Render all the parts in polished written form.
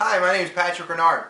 Hi, my name is Patrick Renard.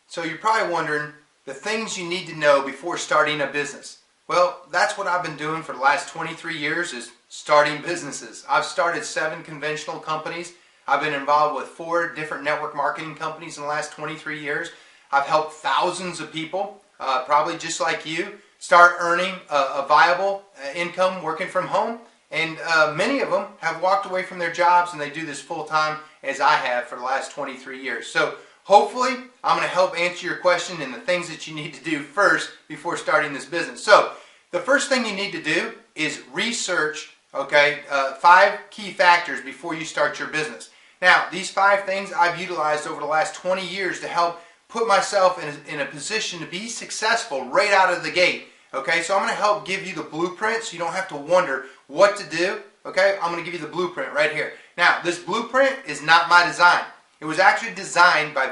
So you're probably wondering the things you need to know before starting a business. Well, that's what I've been doing for the last 23 years is starting businesses. I've started 7 conventional companies. I've been involved with 4 different network marketing companies in the last 23 years. I've helped thousands of people, probably just like you, start earning a viable income working from home. And many of them have walked away from their jobs and they do this full time as I have for the last 23 years. So hopefully I'm going to help answer your question and the things that you need to do first before starting this business. So the first thing you need to do is research, 5 key factors before you start your business. Now, these 5 things I've utilized over the last 20 years to help put myself in a position to be successful right out of the gate. Okay, so I'm going to help give you the blueprint so you don't have to wonder what to do. Okay, I'm going to give you the blueprint right here. Now, this blueprint is not my design. It was actually designed by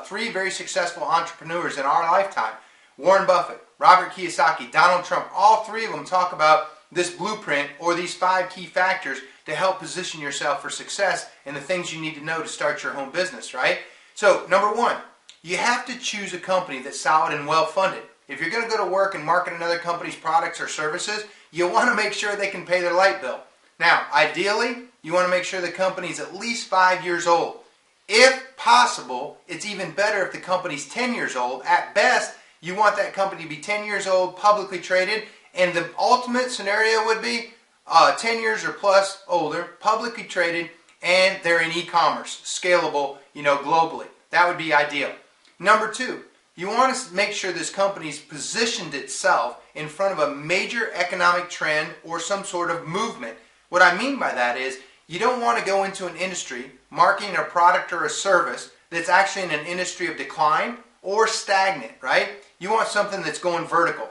3 very successful entrepreneurs in our lifetime. Warren Buffett, Robert Kiyosaki, Donald Trump. All 3 of them talk about this blueprint or these 5 key factors to help position yourself for success and the things you need to know to start your home business, right? So, number 1, you have to choose a company that's solid and well-funded. If you're going to go to work and market another company's products or services, you want to make sure they can pay their light bill. Now, ideally, you want to make sure the company is at least 5 years old. If possible, it's even better if the company's 10 years old. At best, you want that company to be 10 years old, publicly traded, and the ultimate scenario would be 10 years or plus older, publicly traded, and they're in e-commerce, scalable, globally. That would be ideal. Number 2, you want to make sure this company's positioned itself in front of a major economic trend or some sort of movement. What I mean by that is you don't want to go into an industry marketing a product or a service that's actually in an industry of decline or stagnant, right? You want something that's going vertical.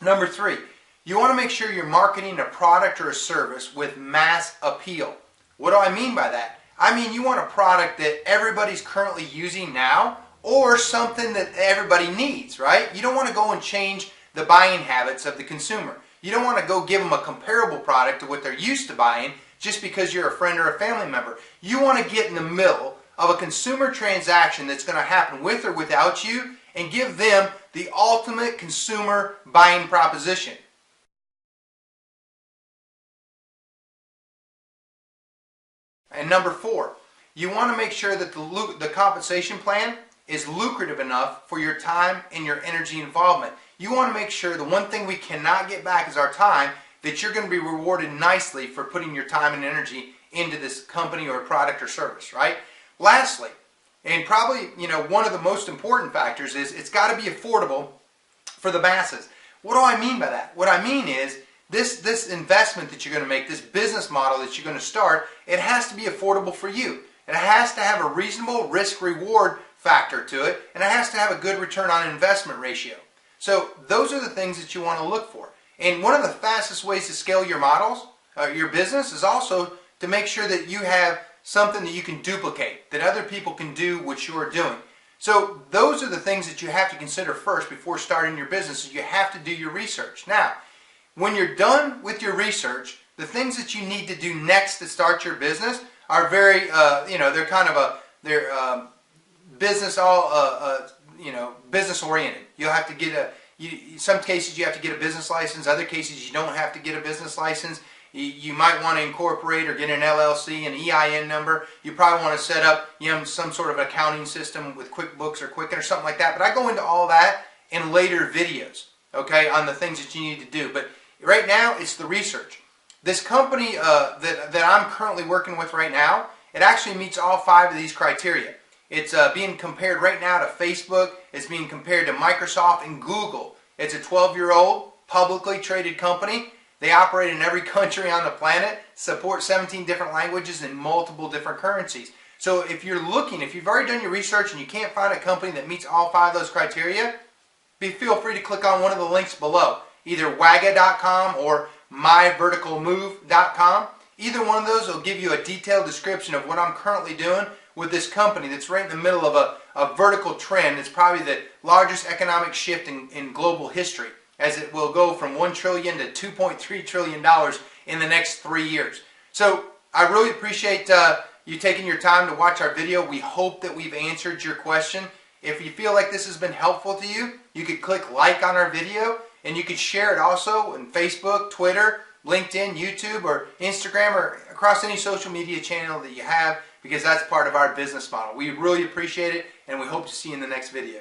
Number 3, you want to make sure you're marketing a product or a service with mass appeal. What do I mean by that? I mean you want a product that everybody's currently using now or something that everybody needs, right? You don't want to go and change the buying habits of the consumer. You don't want to go give them a comparable product to what they're used to buying just because you're a friend or a family member. You want to get in the middle of a consumer transaction that's going to happen with or without you and give them the ultimate consumer buying proposition. And number 4, you want to make sure that the compensation plan is lucrative enough for your time and your energy involvement. You want to make sure the one thing we cannot get back is our time, that you're going to be rewarded nicely for putting your time and energy into this company or product or service, right? Lastly, and probably one of the most important factors is it's got to be affordable for the masses. What do I mean by that? What I mean is this investment that you're going to make, this business model that you're going to start, it has to be affordable for you. It has to have a reasonable risk-reward factor to it, and it has to have a good return on investment ratio. So those are the things that you want to look for. And one of the fastest ways to scale your models, your business, is also to make sure that you have something that you can duplicate, that other people can do what you're doing. So those are the things that you have to consider first before starting your business. So you have to do your research. Now, when you're done with your research, the things that you need to do next to start your business are very, they're kind of business business oriented. You'll have to get some cases you have to get a business license. Other cases you don't have to get a business license. You might want to incorporate or get an LLC, an EIN number. You probably want to set up some sort of accounting system with QuickBooks or Quicken or something like that. But I go into all that in later videos, okay, on the things that you need to do. But right now it's the research. This company that I'm currently working with right now, it actually meets all 5 of these criteria. It's being compared right now to Facebook. It's being compared to Microsoft and Google. It's a 12-year-old publicly traded company. They operate in every country on the planet, support 17 different languages and multiple different currencies. So if you've already done your research and you can't find a company that meets all 5 of those criteria, feel free to click on one of the links below, either waga.com or myverticalmove.com. Either one of those will give you a detailed description of what I'm currently doing with this company that's right in the middle of a vertical trend. It's probably the largest economic shift in global history, as it will go from $1 trillion to $2.3 trillion in the next 3 years. So I really appreciate you taking your time to watch our video. We hope that we've answered your question. If you feel like this has been helpful to you, you could click like on our video, and you could share it also on Facebook, Twitter, LinkedIn, YouTube, or Instagram, or across any social media channel that you have, because that's part of our business model. We really appreciate it, and we hope to see you in the next video.